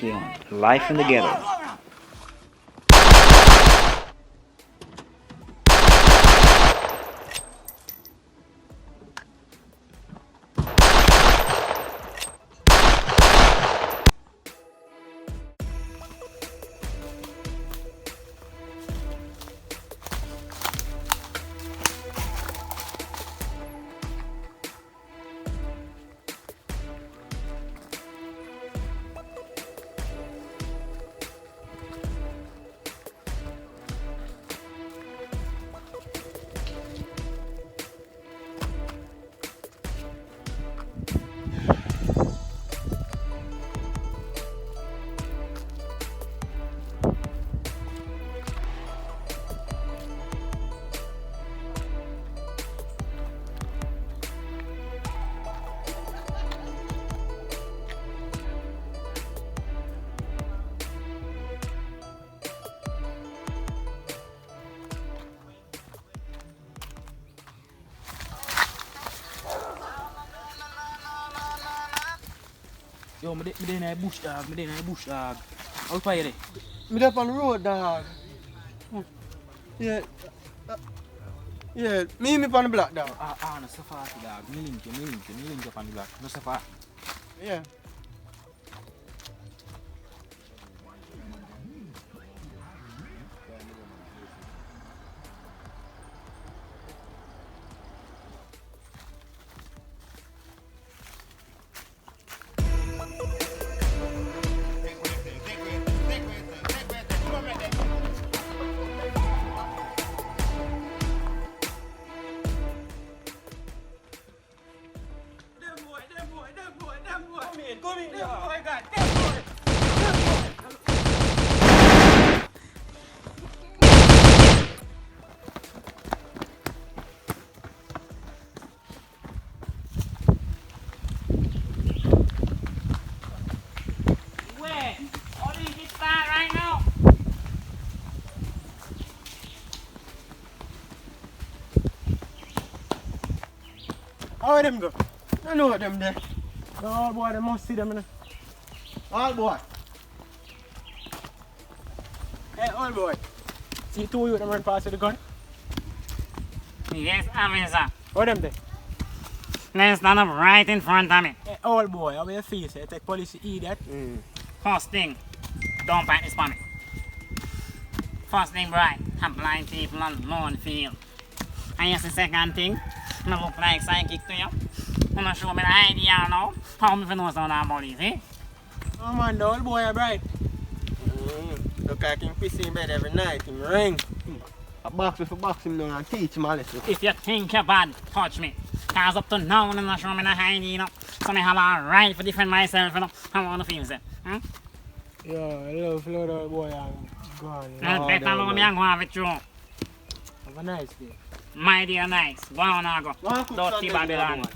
previously on Life in the Ghetto. Yo, me dey in a bush dog, dog. How far you dey? Me up on the road, dog. Yeah. Yeah, me on the block, dog. No so far dog. Me link you up on the block. No so far. Yeah. Come in, boy, God, Where? All these get started right now. How them go? I know them there. Oh boy, they must see them in there. All boy. Hey, all boy. See two of you them run past with the gun? Yes, officer. How them there? Let's stand up right in front of me. Hey, all boy, how you feel? Say, take police idiot. First thing, don't practice for me. First thing, right, have blind people on lone field. And yes, the second thing, I look like psychic to you. I'm not show me the idea now. How me know something about this, eh? Oh man, the old boy are bright. Look like him piss in bed every night, him ring. A box with a box him now and teach him a lesson. If you think you're bad, touch me. Cause up to now, I'm not showing me the idea, you know. So I have a right to defend myself, you know. How want to feel, say? Yeah, I love the old boy and go on. Better know me and go have it through. Have a nice day. My dear nice. Go on now go. Dirty Babylon.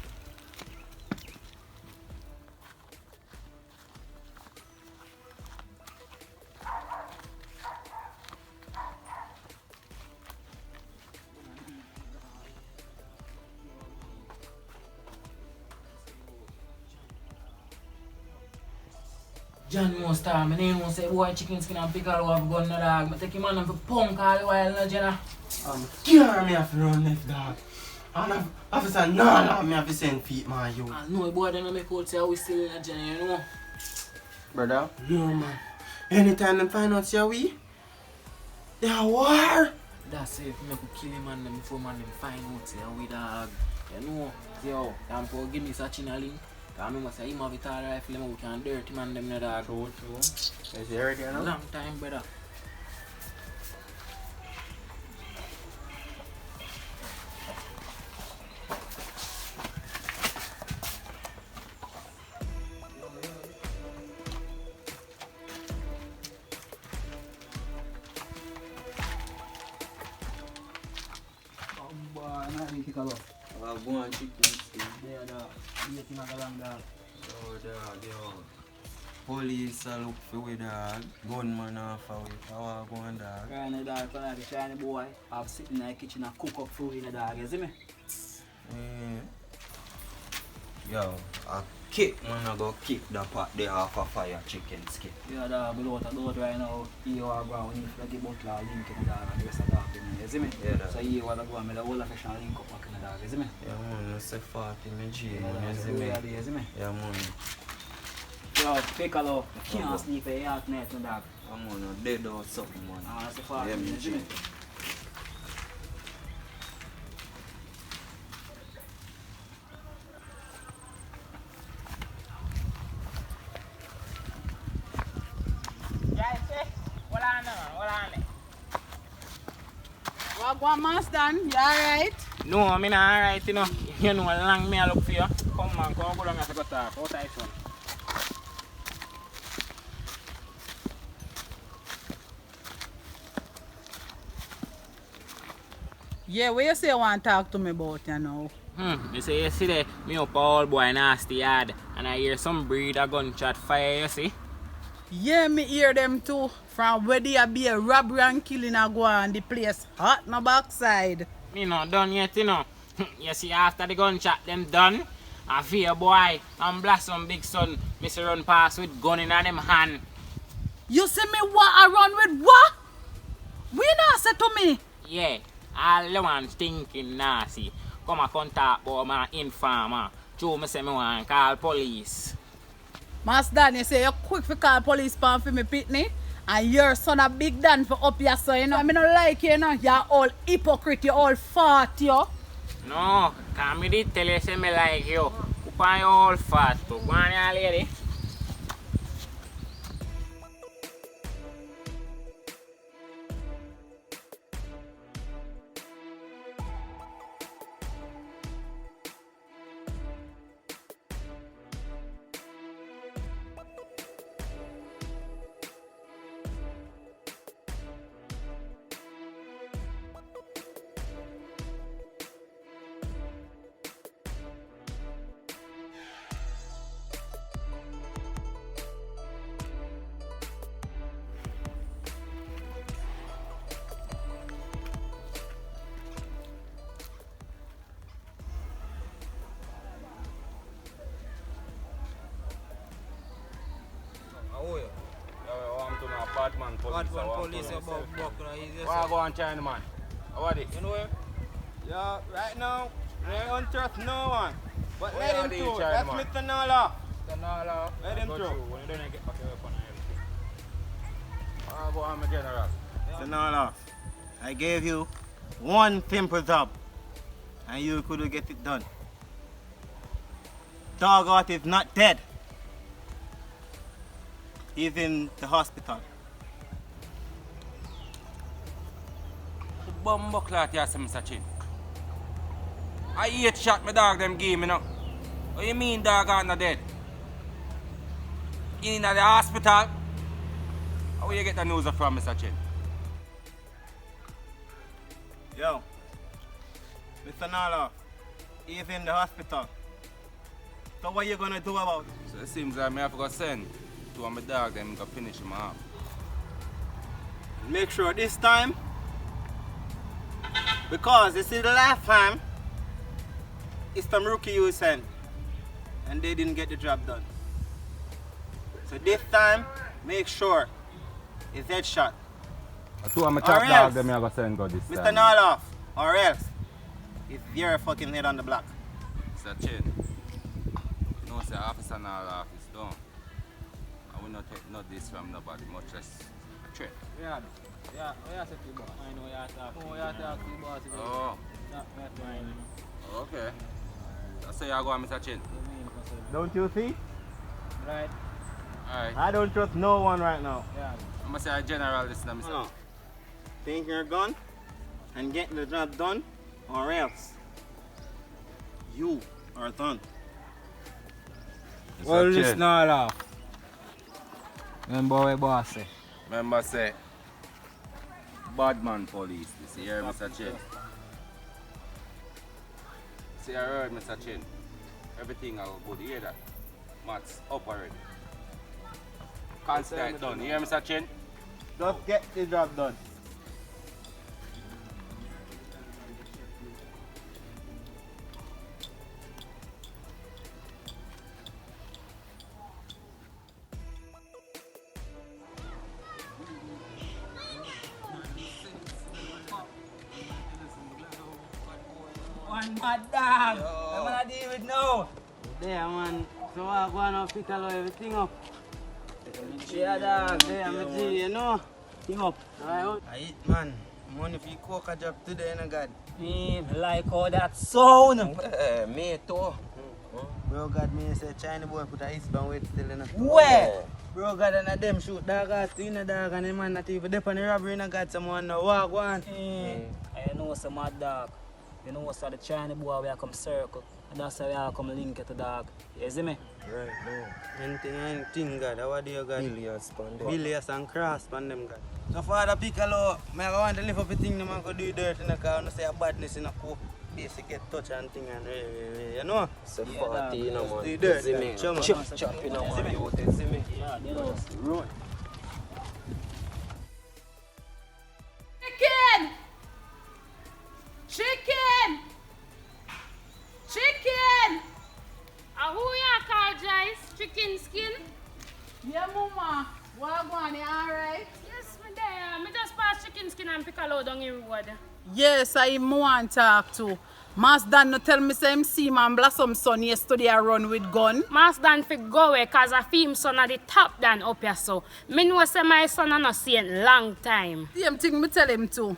John won't star, my name won't say boy chicken skin and pick all over gun no dog. I take him on and for punk all the while, no Jenna. Scared me have to run left dog. And officer nah me have to send feet man you. I know boy they don't make out say we still in a Jenna, you know. Brother? No man. Anytime them find out say we, they are war. That's it, me could kill him and them before man them find out say we dog. You know, yo, damn for give me such a link. I remember say him have it all rifle him we can dirty man them no dog. True. Is he ready now? Long time brother. Go on chicken skin. There dog. Eating a long dog. Oh dog, yo. Police look for we dog. Gunman off away. How go on dog? Shiny dog, the shiny boy. I've sitting in the kitchen and cook up food in the dog, you see me? Yo, a kick, man, I go kick the pot there off a fire chicken skin. Yeah, dog, below the door right now, you are going to need to give butler link in the dog and the rest of the dog in there, you see me? Yeah, dog. So you want to go and make the whole affection link up back in the dog, you see me? Yeah, man, you say 40 me G, Yeah, man, dog, you so see we me? are there, you see me? Yeah, man. Yo, pick a low, you can't sleep at your night, no dog. I'm on a dead or something, man. Ah, that's the 40, Yeah, me you see G. me? What one master? You alright? No, I'm not alright, you know. You know how long me I look for you. Come man, come go down and go talk. How tight one? Yeah, what you say you want to talk to me about, you know? You say yesterday, me up a old boy nasty yard and I hear some breed a gunshot fire, you see? Yeah, me hear them too. From where there be a robbery and killing a go on the place hot no backside. Me not done yet, you know. You see, after the gunshot them done, I fear boy and Blossom big son, Mr. run past with gun in them hand. You see me what I run with what? We not say to me. Yeah, all the one stinking nasty. Come and contact about my informer. Joe me say me want call police. Master, you say you quick to call police pan for me pitney. And your son a big Dan for up your son, you know. I mean, don't like you, you know. You're all hypocrite, you all fat, you. No, cause me did tell you say me like you. Up on your old fat too. Go on here, lady. How are you? I'm to know Batman police. Batman police about Buckler, he's Why go on China, man? How are they? You know him? Yeah, right now, I don't trust no one. But Where let are him they, through. China That's man? Mr. Nala. Tanala. Let him through. When you don't get back your weapon and everything. Why go on, my general? Mr. Nala, I gave you one simple job and you couldn't get it done. Doggott is not dead. He's in the hospital. The bumbo clot you say, Mr. Chin. I 8 shot my dog them game, you know. What you mean dog are not dead? In the hospital? How you get the news from, Mr. Chin? Yo, Mr. Nala, he's in the hospital. So what you gonna do about it? So it seems like I have to go send to my dog them to finish him off. Make sure this time, because this is the last time, it's some rookie you sent and they didn't get the job done. So this time, make sure it's headshot. Two of my top top dog dog them them I go send go this Mr. Naloff, or else, it's your fucking head on the block. Mr. Chin, you know, say officer Naloff is done. I will not take no this from nobody, much less a threat. Yeah, yeah, what you say to you, boss? I know you talk. Oh, you talk to you, boss. Oh, Yeah, okay. That's how you go on, Mr. Chin. Don't you see? Right, Alright. I don't trust no one right now. yeah. I'm going to say a general this now, Mr. No. Think you're gone and get the job done, or else you are done. Mr. Well, Chin. listen all off. Remember what boss say? Remember say, Badman police, this here, Mr. Chin. See, I heard, Mr. Chin. Everything will good, you hear that? Mats up already. Constant done, you hear, Mr. Chin? Just get the job done. man, mad dog. Yo. I'm gonna deal with now. There, man. So I go and pick everything up. Yeah, dog. There, I'm a G, you know. Thing up. I eat, man. Money for coke a job today, you know, God. Me like how that sound. Me too. Bro, God, me say China boy put a eastbound weight still, you know. Where? Bro, God, and them shoot dog out to in a dog, and the man not even dip on the robbery, you know, God. Someone no walk one. I know some mad dog. You know what's the China boy we come circle. And that's how we all come link it to dog. You see me? Right, no. Anything, God. How do you, God? Billions pound. Billions and cross on them, God. So Father Piccolo, I want to live up a thing, man, go do dirt in the car, and say a badness in a coke. Basic get touch and thing and you know? So 40, you know, man. Do dirt, See me? chum. Chop, you know, man. You see me? Yeah, they know. Run. Chicken! Chicken! Chicken! Who you call Joyce? Chicken skin? Yeah, mama. What going on? You alright? Yes, me there. Me just pass chicken skin and pick a load on the road. Yes, I want to talk to. Mas Dan no tell me say him see man Blossom son yesterday I run with gun. Mas Dan fi go away cause I feel him son at the top down up here so. Me know say my son a no see it long time. Same thing me tell him too.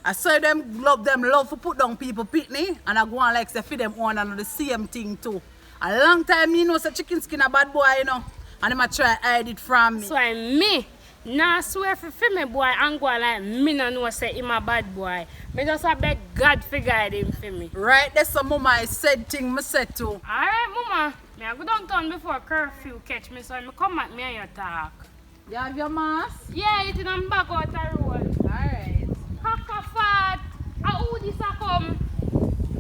I saw them love to put down people pitney and I go on like say feed them on and the same thing too. A long time you know say chicken skin a bad boy you know. And him a try hide it from me. So me nah swear for me boy and go like me no know say him a bad boy. Me just a beg God fi guide him for me. Right, that's some mama I said thing me said too. Alright mama, me a go downtown before curfew catch me so me come back me and you talk. You have your mask? Yeah, it in I'm back out the road. Alright. Haka fat, who this a come?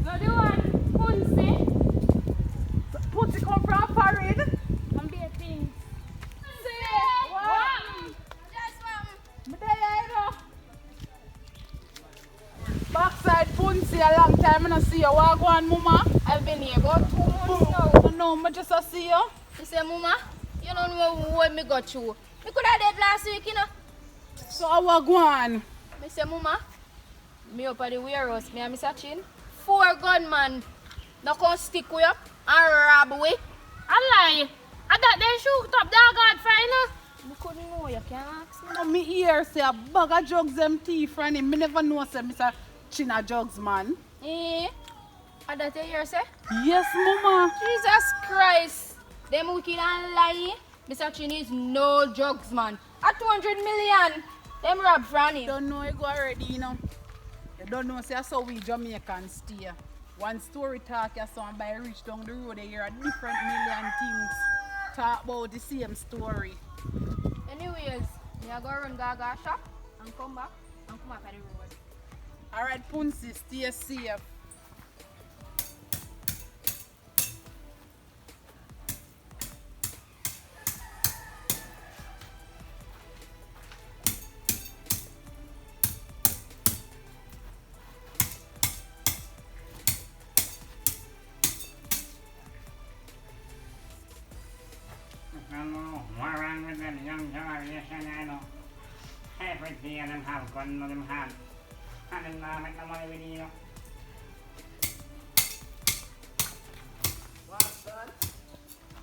So the one Punsi, Pussy come from parade. and be a thing. Me there, you know. Backside Punsi a long time I don't see you. What go on, mama? I've been here about 2 months now. No, I just a see you. You say, Mama, you don't know what me got through. Me could have dead last week, you know. So I what go on? Me say, Mama, me up at the warehouse, me and Mr. Chin. 4 gunmen. Now come stick we up and rob we. I lie. I thought they shoot up dog hard final. Me couldn't know, you can't ask me. No, me hear say a bag of drugs them thief from him. Me never know say Mr. China drugs man. Eh? And that you hear say? Yes, mama. Jesus Christ. Them wicked and lying. Mr. Chin is no drugs man. At 200 million. Them rob from You him. don't know it go already, you know. You don't know say that's how we Jamaicans stay. One story talk you saw and by reach down the road you hear a different million things talk about the same story. Anyways, me I go run Gaga shop and come back and come up at the road. Alright, Punsi, stay safe. What wrong with them young generation, I know. Every day them have gun in them hand. And them now make no money with you.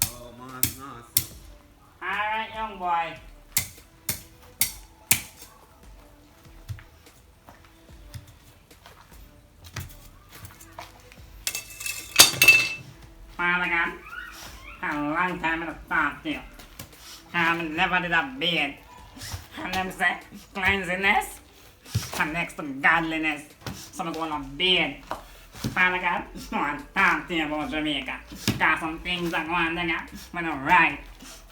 Oh, man, nice. Alright, young boy. Well, again, a long time in the talk to you. I never did a bed. And them say cleanliness and next to godliness. So I'm going to bed. Father God, I want to talk to you about Jamaica. Got some things that go on there when I'm right.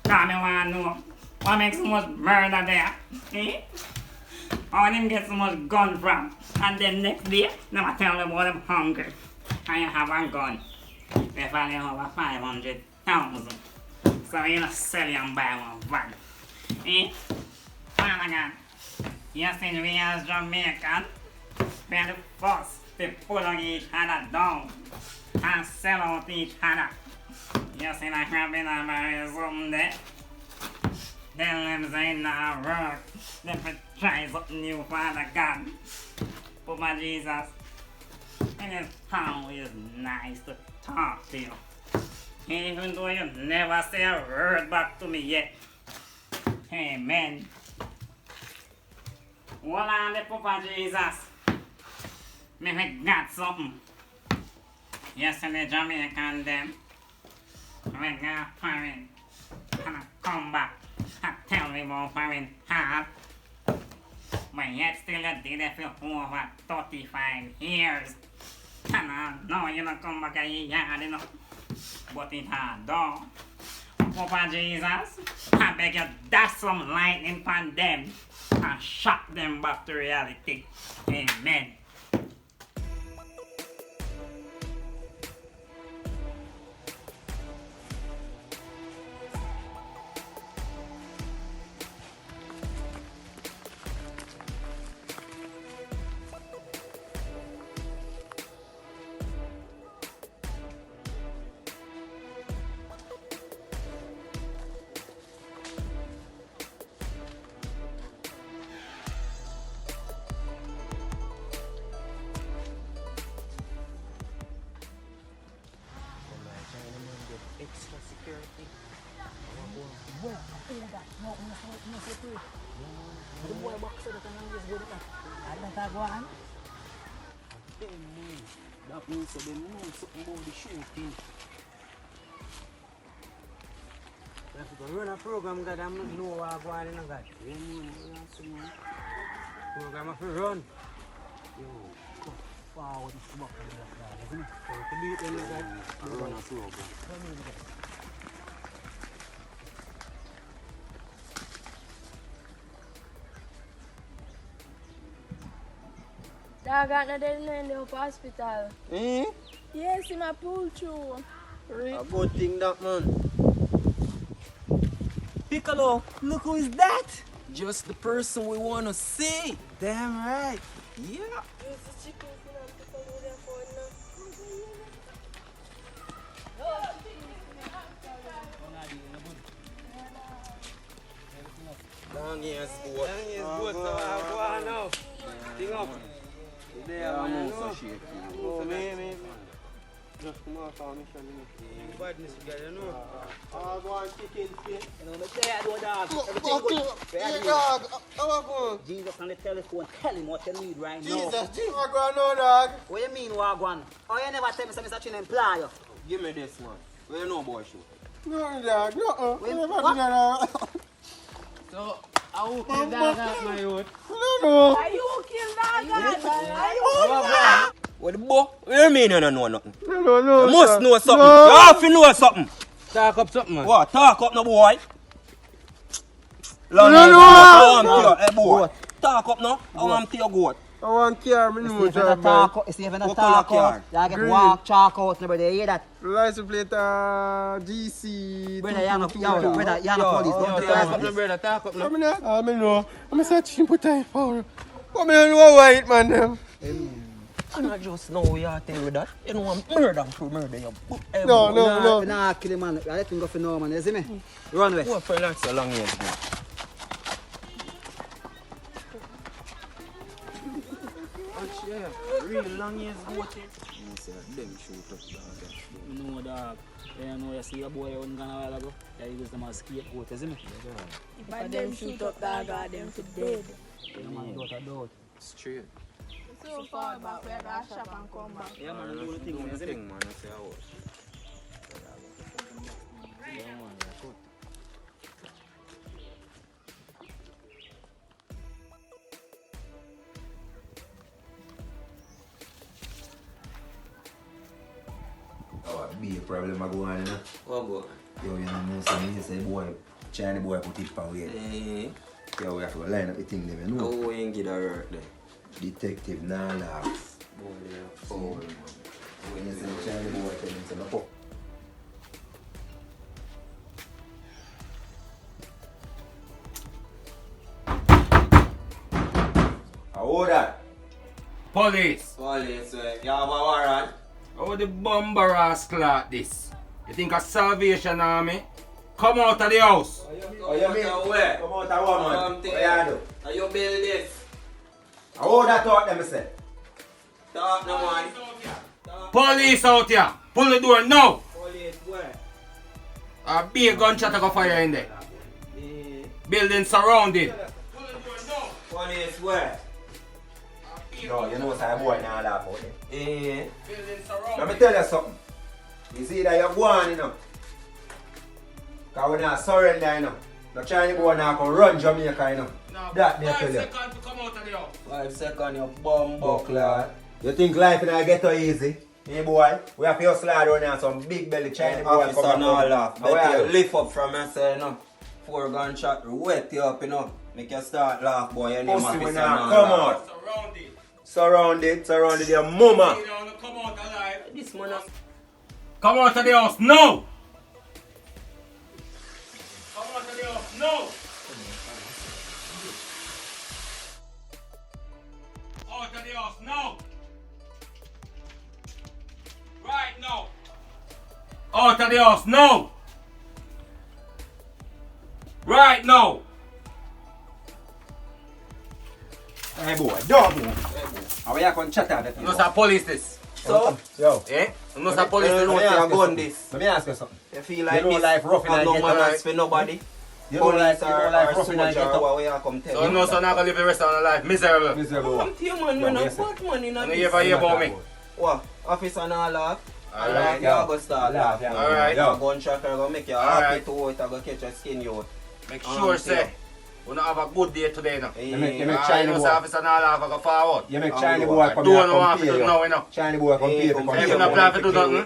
Cause me want to know what makes so much murder there. Eh? How them get so much gun from. And then next day, them I tell them about them hungry. And you have a gun. They value over 500,000. So you know sell you and buy one van. Eh? Father God, you see we as Jamaican, we are the first to pull on each other down and sell out each other. You see like having a marry someday. Then them say nah work. Them for try something new, Father God. But my Jesus, And it's always nice to talk to you. Even though you never say a word back to me yet. Amen. Hold on the Papa Jesus. Me got something. Yesterday Jamaican them. We got foreign. And I come back. I tell me about foreign heart. But yet still you did it for over 35 years. And I know you don't come back a yard, you know. But it had done. Papa Jesus, I beg you dash some lightning upon them and shock them back to reality. Amen. Extra security. That means they know something about the shooting. If you run a program, God, I'm not know what going on, God. Program if you run. Yo, come forward and come up and that, isn't it? So if you do it, then you run a program. Dog got no dead in the hospital. Eh? Yes, him a pull through. A good thing that, man. Piccolo, look who is that? Just the person we want to see. Damn right. Yeah. Long years good. Long years good. So I go on now. Thing up. I'm also shaky. Oh, man. Just come out for a mission. Badness, you got to know. I'll go and chicken skin. You know, say I do, dog. Okay, hey, dog. How I go? Jesus on the telephone, tell him what you need right now. Jesus, I go no, dog. What you mean, Wagwan? Oh, you never tell me something such an employer. Give me this, man. Where you know, boy, shoot? No, dog, no. Wait, Never what? do that. So, I will kill dog at my youth. No. Are you kill dog? Are you What the boy? What you mean you don't know nothing? No. You must know something. No. You have to know something. Talk up something, man. What? Talk up, no boy. No. Hey, boy. Talk up, no. I want to your goat. I want to care, me know If you job, man. talk out, if you What talk color out, car? you get Green. walk, chalk out, nobody hear that. License plate GC. Brother, you're not police. Don't Talk talk up, no brother. Talk up, no. I know. I'm searching for time for. But I know white man them. I not just know we are telling you that. You know I'm murder for murder. You put No. Nah, kill him, man. I let him go for no, man. You see me? Run away. What for like so long years ago? Real long years ago. Them shoot up dog. You know, dog. You know, you see a boy on gun a while ago. You use them as scapegoat, you see me? But them shoot up dog or them to dead. Yeah, man, without a doubt. Straight. So far back, we are going to shop and come back. Yeah, man, do the thing, man. You see me? Man, I say I was. Yeah, man, yeah, good. Oh, be a problem I go on, you know. What boy? Yo, you know, so you say boy, China boy put it for weight. Eh. Yo, we have to line up the thing there, you know. Oh, you ain't get a hurt there. Detective, nah laughs. Boy, they're foul, man. When you say China boy, tell him to look up. How that? Police! Police, you have a warrant? How the bomber rascal like this? You think a Salvation Army? Come out of the house! Oh, you mean? Where? Come out of one, man. What you do? Are you build this? How that talk them, say? Talk no man. Police out here. Pull the door now. Police where? A big gunshot go fire in there. Eh. Building surrounded. Police where? No, you know what's a boy now laugh about it. Eh. Building Let me surrounded. tell you something. You see that you're going, you know. Because we're not surrender, you know. The Chinese boy now can run Jamaica, you know. Now, That me 5 tell you. seconds to come out of the house. 5 seconds, you bum Buckler. You think life in a ghetto easy? Hey boy, we have to hustle around here some big belly Chinese boy Officer come no up. laugh. How are Better you? you lift up from me say, you know. 4 gunshot wet you up, you know. Make you start laugh, boy. Your name Pussy officer we no now come laugh. out. Surrounded your mama. You don't come out alive. This man a Come out of the house now. Come out of the house now. Out of the house now. Right now. Out of the house now. Right now. Hey boy, don't move. How are you going to chat at You know some police this. so. Yo, Eh? You know some police You this. know let me say ask a you gun something. this. Let me ask you something. You feel like You know this, life rough in have a no ghetto, manners right? for nobody. You know Police life or rough in a soldier ghetto. what we are come tell So no, so not gonna live the rest of your life miserable. Miserable. Come to you man, Yo, we not yes, sir. bad man in a And this. you ever hear about me? What? Officer no laugh? Alright, Alright, you yo. go start Laugh, laugh. yeah. Alright. Your gunshot are gonna make you Alright. happy to it, go catch your skin you. Make sure say we not have a good day today now. You make You China know boy. say officer not laugh I go forward. You make I'm China good. boy come Do here what you want come to pay do now, you. you know. China boy come Hey, pay you come come pay If pay you not you. plan to do nothing,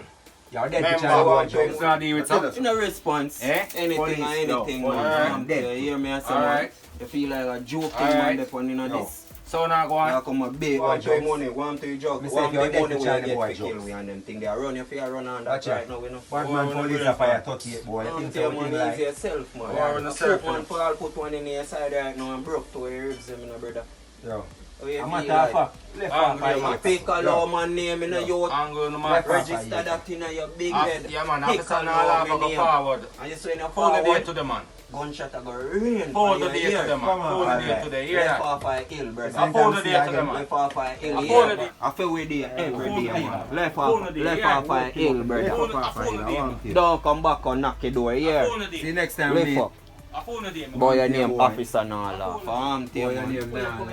You're dead to remember China boy. what Joe. it's not deal with something. In a response, Eh? anything Police, or anything, yo, man. alright. You hear me I say, Alright. man? You feel like a joking Alright. man, that one in Yo. this. So now go You on. come a big, Boy, want your jokes. money, want to joke, Me say want if you're the dead money to where you China get boy to kill jokes. we and them thing. They are run if you run on that Watch right it. now, you know. Bad man police are fire 38 boy. You think so Tell we man think easy like yourself, man. Or on the A surface. foot man for all put one in your side right now and broke to your ribs, them, you know, brother. yo. How you I'm feel a like? tough left I'm half good, I five pick a low man name in a youth. Angle no Left matter. hand. Register that in your big head. Yeah man, Pick officer a not laugh I low go name. forward. And you say in a Hold the day forward, to the man. gunshot a go rain. Hold the on your day to ear. the man. Come on, Hold the day alright. to the ear. Left that. half a hill, brother. I hold the day to the man. Left half a hill, I hold the yeah. day. I feel we there every Hold day, the day. man. Left Hold the half, day, left yeah. half a hill, brother. Hold the- I hold the day, man. Don't come back and knock the door I here. hold the day. See next time Lift me. up. I hold the day, man. Boy, your name boy. officer now laugh. I'm Boy, your telling you. name now.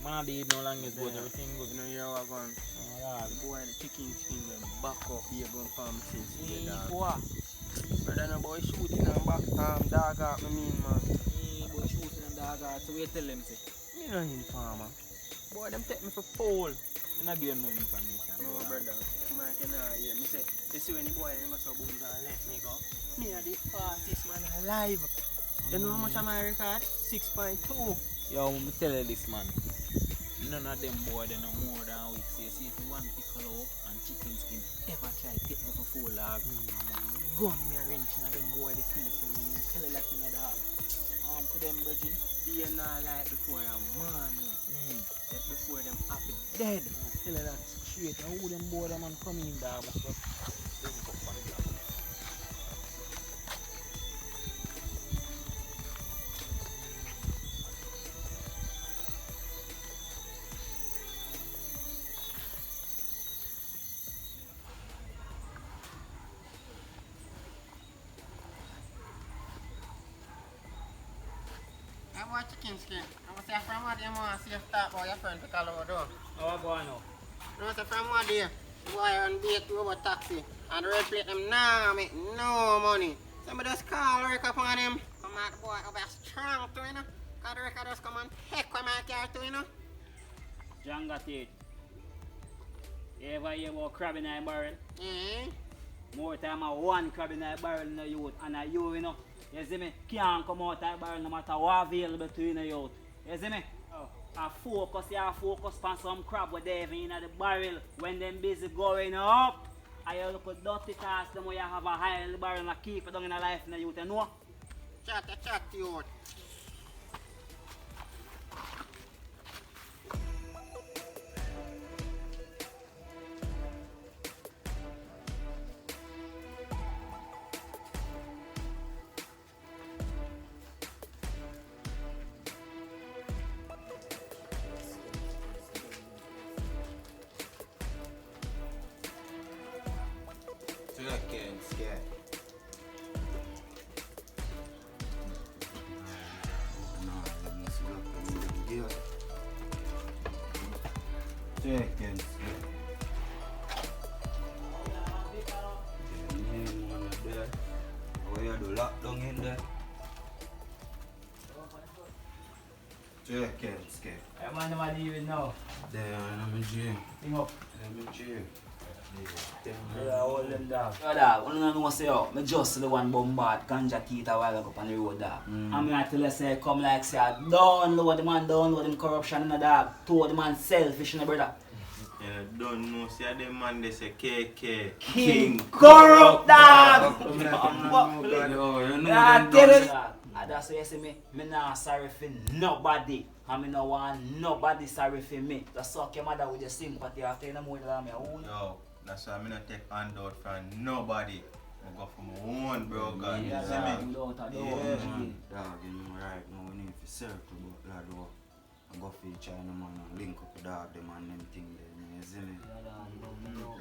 Man, they no longer good, everything good. You know, you're all gone. The boy, the chicken, them back up here, going farm since we dog. Brother, no boy shooting and back, dog out, me mean, man. Boy shooting and dog out, so we tell them, say, me no informer. Boy, them take me for fool. You not give them no information. No, brother. Man, can I hear me say, you see when the boy ain't got so booms and let me go. Me are the fastest man alive. You know how much am I record? 6.2. Yo, me tell you this, man. None of them boy they no more than a week. So you see if you want piccolo and chicken skin ever try take me for full dog. Gun me a wrench in them boy the face and me tell you like you know dog. To them brethren, they not like before a morning. Just before them happy dead. Tell you that straight. Now who them boy them man come in dog. I want chicken skin. I want to say from what you want to see start about your friend to call over door. How I go on now? I want to say from what day, the boy on beat over taxi. And the red plate them now make no money. Somebody just call work upon him. Come out boy over strong to you know. Cause the record just come and heck with my car to you know. John got it. You ever hear about crab in a barrel? More time I one crab in a barrel in the youth and a you know. You see me? Can't come out of the barrel no matter what available to you in the youth. You see me? I focus on some crab with they in the barrel when them busy going up. I look at dirty task them where you have a high in the barrel and keep it down in the life in the youth, you know? Chat youth. Chicken skin. There. Oh, you do lockdown in there. Chicken skin. Hey man, what do you even know? There, I'm in jail. Hang up. I'm in jail. Yeah, hold them down. Yo, dog, I don't know say yo. I just the one bombard ganja teeth a while ago on the road, dog. I'm going to tell you, say, come like say, download the man, download him corruption in the dog. Two the man selfish in the brother. Yeah, don't know, see them man they say KK. King corrupt, dog! Yo, you know I them tell done. you, dog. And that's why you see me not sorry for nobody. And me no want nobody sorry for me. Just suck your mother with your sympathy after you know more than me. Yo, that's why I'm not take handout from nobody. I go for my own, bro. God, Yeah, you see dog, me? without a Yeah, doubt. man. Dog, you know right now we need to circle about that door. I go for China man and link up with dog them and them thing there. You see me?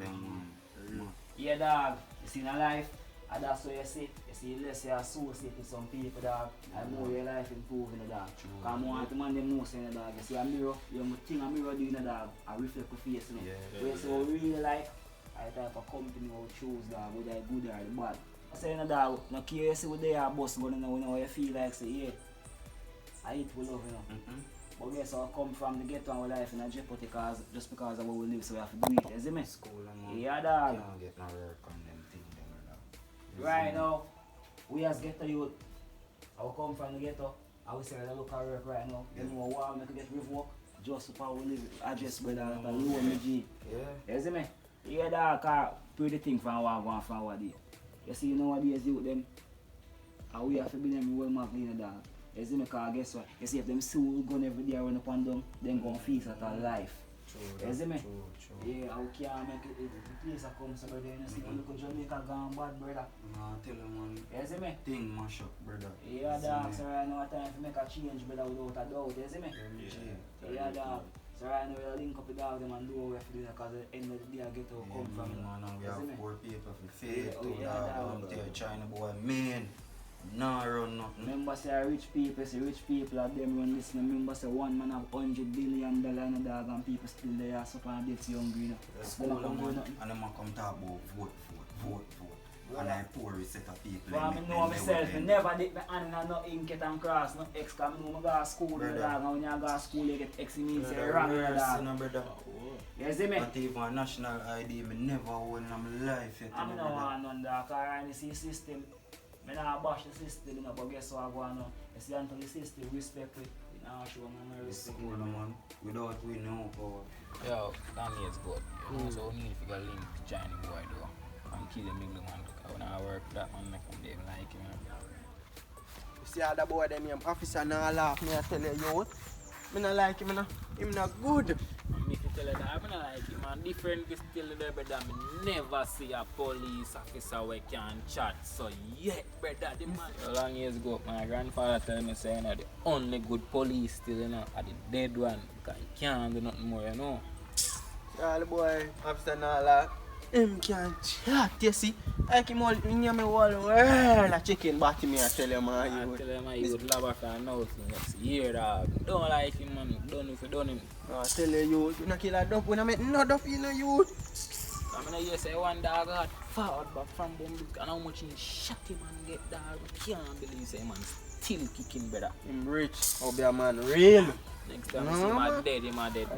Yeah, man. Yeah, dog. You see, in life, and that's what you see. You see, less you associate with some people, dog, and more your life improving, dog. Because more the man them know saying, dog. You see a mirror, you think a mirror doing, dog, and reflect the face, you know. Yeah. Where you see what real life, I type of company will choose, dog, whether it's good or the bad. I say, dog, no care you see what they are boss going on, you feel like, say, yeah, I eat with love, you know. But guess what, I come from the ghetto and our life in a jeopardy just because of where we live, so we have to do it, you see me? School and Yeah, dog. can't get no work on them thing them, dog. Right now, we as ghetto youth, I will come from the ghetto, I will say I look at work right now. You know what, I can get revoked just to how we live. Address brother that a low me G. Yeah. You see me? Yeah, dog, cause pretty thing from what going forward there. You see, nowadays youth them, and we have to be them well more clean, dog. You see me, cause guess what? You see if them soul gun every day run upon them, then gonna feast at a life. You see me? Yeah, I can't make it. The place I come, so brother, you see, look at Jamaica gone bad, brother. Nah, tell you man. You see me? Thing mash up, brother. Yeah, dog, so right now time to make a change, brother, without a doubt, you see me? Yeah, dog. So right now we'll link up with dog them and do what we have to do because at the end of the day I get to come from it. Man, and we You see me? have 4 people for faith, Yeah, oh, too, yeah, dog. dog. I'm tell you, China boy, man. Nah, run nothing. Remember say rich people are them run this. Remember say one man have $100 billion in a dog and people still there so far dead hungry now. School man, and them a come talk about vote. And I pour a set of people. But I know myself, I never did my hand in no inket and cross, no X, because I know I go to school, Brother. dog, and when you go to school you get X, it means Brother, you're wrong, worse, dog. you know, brother. You see me? Not even a national ID, me never hold in my life yet, I you don't know, brother. want none, dog, because I see the system. I don't bash the system, you know, but guess what I go on now? You see until the system respect it, you know, show me my respect. School man, without we know power. Yo, Danny is good. You know, so we need to figure link Johnny boy though. And kill him big man because when I work that man make him they like him. You see how the boy them him officer now laugh me I tell you youth. Me not like him, him not good. And me tell you that I don't like him and different is still there brother. Me never see a police officer where can chat so yet brother the man. So long years ago my grandfather tell me saying that the only good police still you know are the dead one because he can't do nothing more you know. See how the boy officer now laugh. Him can chat, you see. Like him all in your whole world a chicken body me I tell you man. I You tell him he would love after nothing. Yes, here dog. Don't like him man. Don't if you don't him. I tell you not kill a duck when I make no duck in a youth. I mean, you say one dog got forward back from Bombik and how much he shot him and get dog. I can't believe say man still kicking brother. Him rich, how be a man real. Next time No, I see him man. dead, him a dead.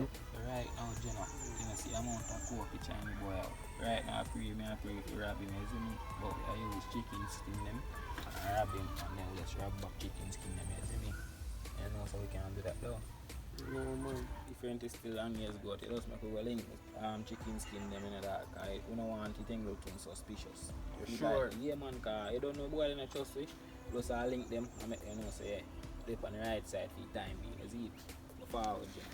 Right now, Jenna, you see amount of coke which China boy out. Right now, I pray for rob him, you see me? But I use chicken skin them and I rob him and then let's rob back chicken skin them, you see me? You know, so we can't do that though. No man. Different is still on years ago. It does make a link chicken skin them in the dark. We don't want it thing looking suspicious. You sure? Like, yeah man, cause you don't know boy in a trust way. Plus I link them and make you know say yeah, they on the right side for the time being. You see it? Go forward, yeah.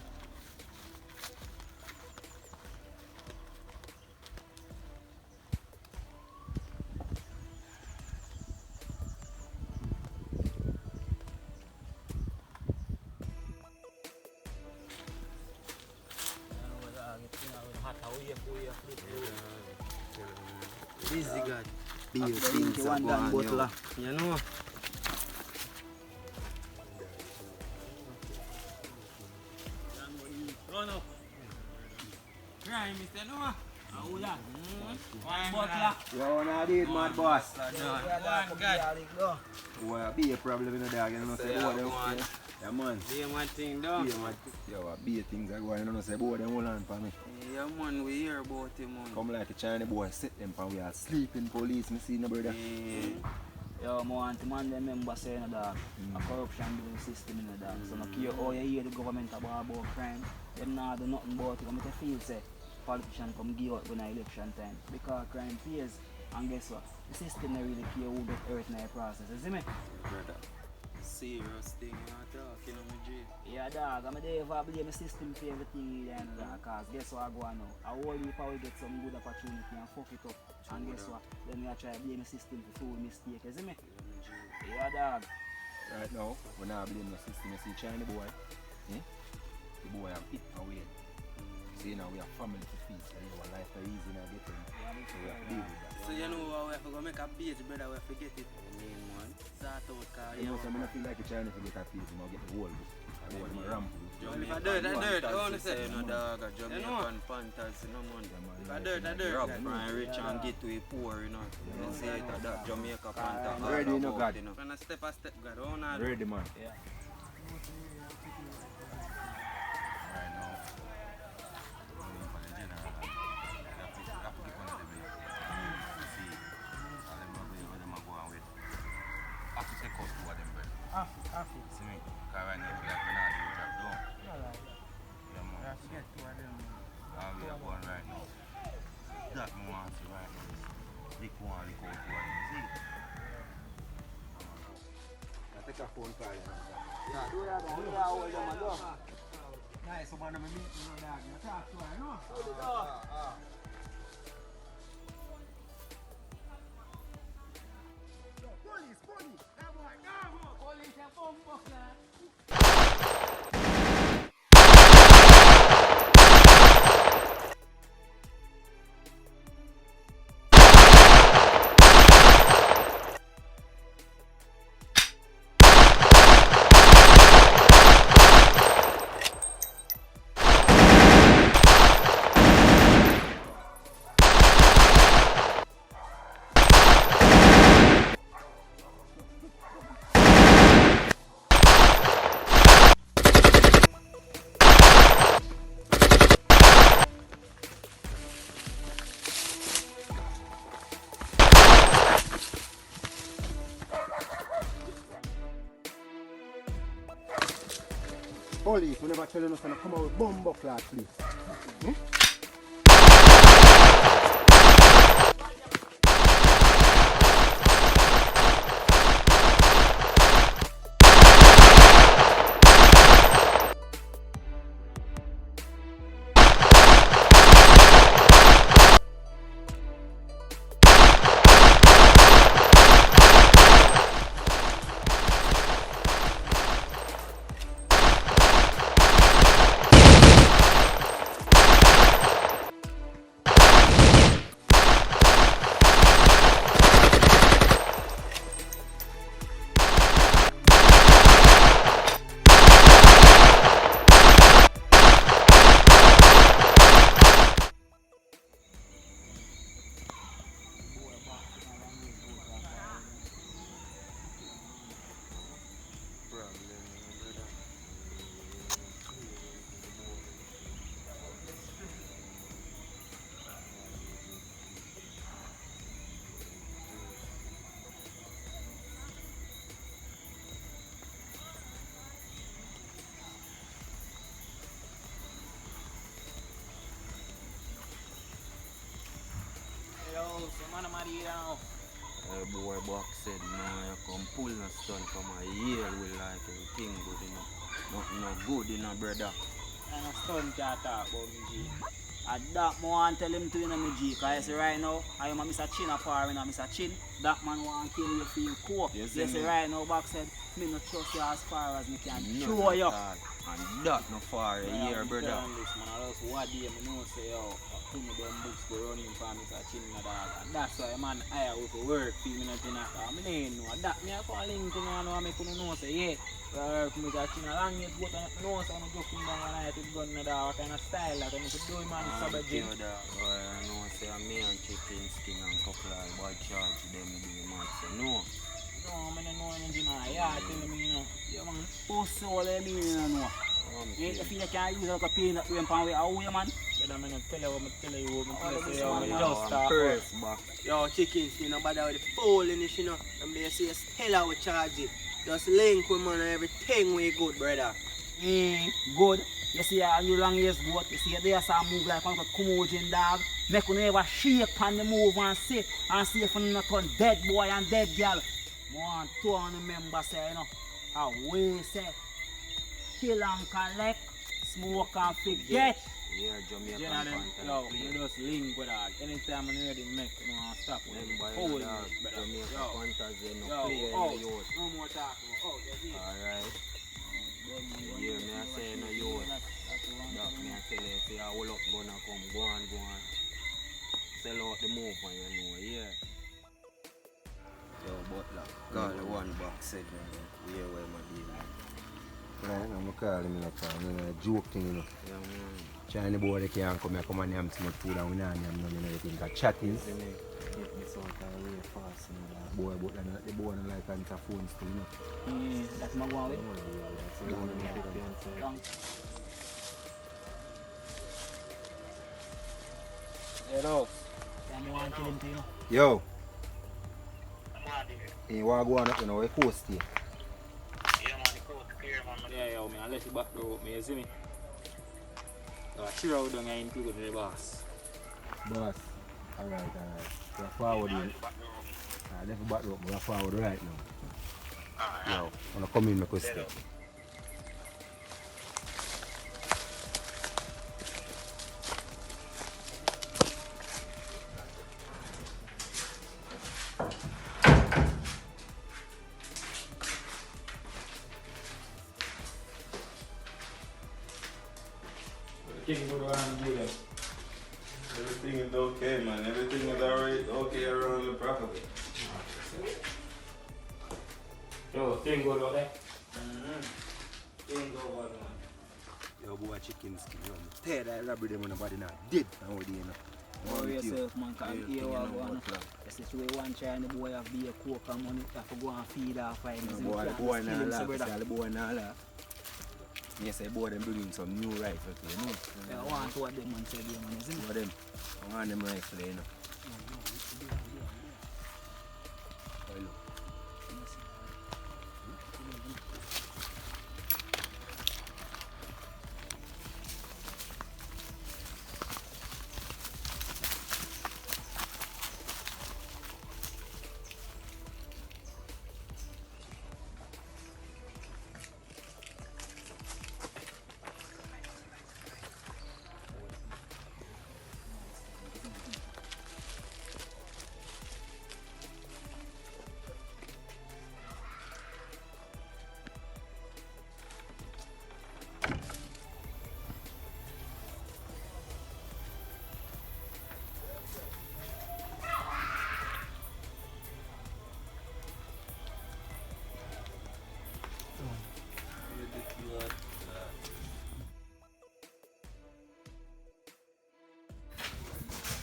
Busy God. Big things are going on, yo. You know? crime, Mr. Noah. Who that? One Butler. Yo, now did mad boss. God. Well, be a problem in the dog, you know, say boy them. Yeah, man. Be one thing done. Yo, be a things are going, you know, say boy them hold on for me. Yeah, man, we hear about him, man. Come like a Chinese boy, sit them and we are sleeping police, me see no brother. Yo, man, man, them member say in the dog, a corruption within the system in the dog. So, no care how you hear the government about crime, them not do nothing about it. I feel say, politicians come give out when election time. Because crime pays, and guess what? The system don't really care who get hurt in the process, you see me? Brother, serious thing you're talking on my G. Yeah, dog, I'm there for blame the system for everything there, dog. Cause guess what I go on now? I whole heap will get some good opportunity and fuck it up. And guess what? Then we try to blame the system for full mistake, you see me? Yeah, dog. Right now, when I blame the system, you see China boy, the boy have it away. See now we have family to feed, so you know, life is easy now getting. So we have to deal with that. So you know how we have to go make a page, brother, we have to get it. Start out, cause You know, so I feel like a China to get a piece, and I'll get the whole book. I want my ramp. Jamaican dirt, I want to say no dog, Jamaican Panthers, you know man. Dirt, rough and rich and get to a poor, you know. You say it that Jamaica Panther. Ready, you know, God. From a step, God, oh no. Ready, man. Yeah. Right now, going for the general, you have to keep on the debate. See, all them rubbery where them are going with. Have to take out two of them, brother. See me? Because right now, we are not doing job down. Yeah, man. How we are going right now. That me want to right now is lick one, lick out two of them. See? I take a phone call. Yeah, do that, man. Hold them and go. Nice, man. I'm meeting you, dog. You talk to her, you know? Police! That boy, go! Police and bomb Police, we never tell you nothing. Come out with bomb buckler, please. Boy Buck said, nah, you come pull no stunt from my ear with like everything good, you know. Nothing no good, you know, brother. And a stunt can't talk about me, G. And that man want tell him to, you know, me, G. Because you see right now, I am a Mr. Chin afar, you know, Mr. Chin. That man want to kill you feel cool. You see right now, Buck said, me not trust you as far as me can show you. And man. That no far here, brother. Man, I just what day, I know say, yo, I put me them books go running for me to chill my dog. And that's why, man, I have to work for me nothing like that. I mean, know that me I call link to know, I make you know say, yeah. For me to chill a long yet, but I know so I'm joking down and I have to gun the dog, what kind of style that I need to do, man, Sabbath gym. I know say, me and chicken skin and couple of bad charge them do, man. So, no. No, I don't know anything. Yeah, tell me, you know. Yeah, man. Who's all I mean, you know. You feel like I use like a peanut to empower with a man? But I'm going to tell you what I'm telling you. I'm just start. Yo, chicken skin, nobody with the fool in this, you know. And they say, tell how we charge it. Just link with man and everything we good, brother. Good. You see a new long years goat, you see there some move like a commotion dog. Make you never shake on the move and sit and see if you not turn dead boy and dead girl. Want two on the members say, you know, how we say, kill and collect, smoke and forget. Yeah, Jamaican yo, you just link with that. Anytime I'm ready to make, you know, stop with them. Hold it, Jamaican Panthers, they no play in the youth. No more talking. Alright. Yeah, me I say no youth. That me I tell you, say I will up gonna come, go on. Sell out the move and you know, yeah. Yo, Butler, call the one box segment, we hear where my deal is. Right, I'm call him in a car, you know, joke thing, you know. Yeah, man. China boy, they can't come here, come and have too much food and we don't have none and everything. Because chatting. Get this out of the way fast, you know. Boy, but the boy don't like answer phones too, you know. That's my one with. Hello. Yo. Hey, what go on up, you know, we post here. Yeah, yo, man, I let you back door, me, you see me? So I cheer out down here in people to the boss. Boss. Alright. We're forward here. I left back door, we're forward right now. Yo, I'm gonna come in, make a step. Everything is okay, man. Everything is alright, okay around the property. Yo, thing good out there? Thing go on, man. Yo, boy, chicken skin, yo. Tear that robbery them on the body now. Dead nowadays, you know. Worry yourself, man, because here what go on. You see, we want to try and the boy have be a coke and money, you have to go and feed off him. Boy, now laugh, the boy now laugh. Yes, I boy them bringing some new rifle, you know. Yeah, I want to what them man say, man, isn't it? For them, I want them rifle, you know.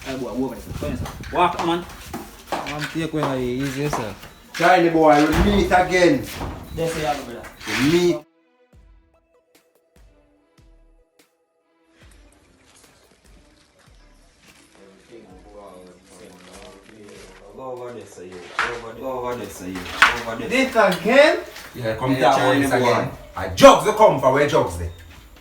Hey boy, walk on, man. I'm taking it easy, yourself. Charlie boy, we meet again. There say you, brother. We meet. Over this. This again? Yeah, come down this again. Jugs will come for where jugs there.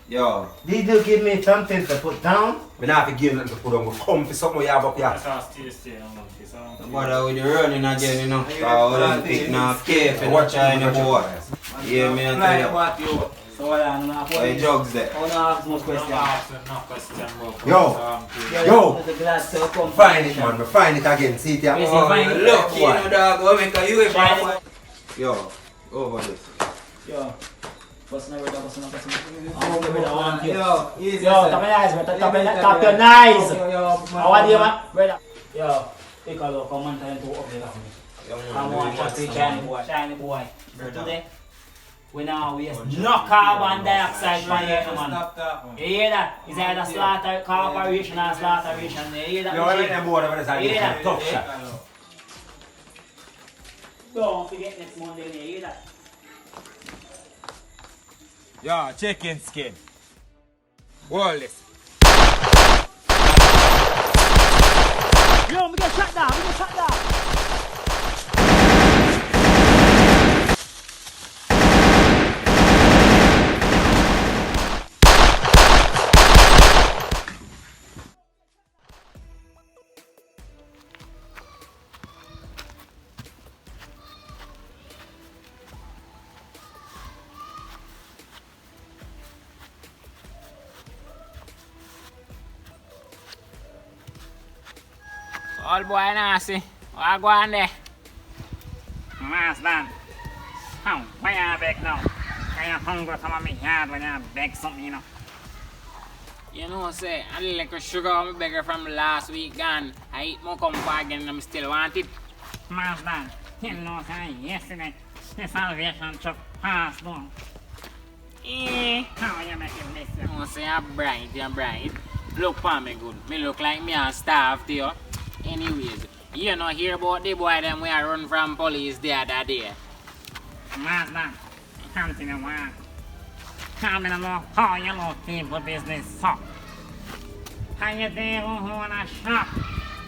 Yo. Did you give me something to put down? We not have to give nothing to put on. We come for something you have up here. The bother with the running again, you know. Cause pick now careful, watch out in the boy. Yeah, me I tell you. So what I know for Why jugs there? I want to ask more questions. Yo, find it man, we find it again. See it here. Look, you know dog, what make a you Yo, over this. Yo. Bust na, brother, bust na. Oh, brother, I want you. Yo, easy. Yo, tap your eyes, brother, tap your eyes. How are you, man? Brother. Yo, take a look, come on, time to update us. Come on, chat to shiny boy. Today, we now waste no carbon dioxide from here, man. You hear that? It's either slaughter corporation or slaughteration. You hear that? Yo, I like them board over the side. You hear that? Tough shot. Don't forget next Monday, you hear that? Yo, chicken skin. Hold this. Yo, we get shot down, All boy nasty. What go on there? Mas done. How? Why you beg now? I am hungry come on me yard when you beg something, you know. You know say, a little sugar on me beggar from last week gone. I eat more come for again and I still want it. Mas done. You know say yesterday the salvation truck passed down. How you making this? You know say, you're bright. Look for me good. Me look like me a starved to you. Anyways, you know hear about the boy them we are run from police the other day. Mas done. Come to the one. Come in a look how you look people business suck. How you there who wanna shop?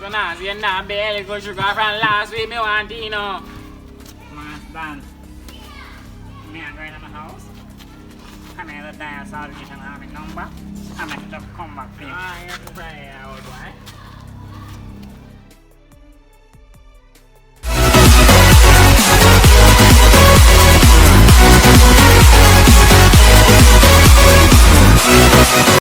So now, see, you not barely go sugar from last week, me want to know. Mas done. Me a going to my house. Come here to dial salvation have a number. I'm going to come back please. Ah, you're right, old boy.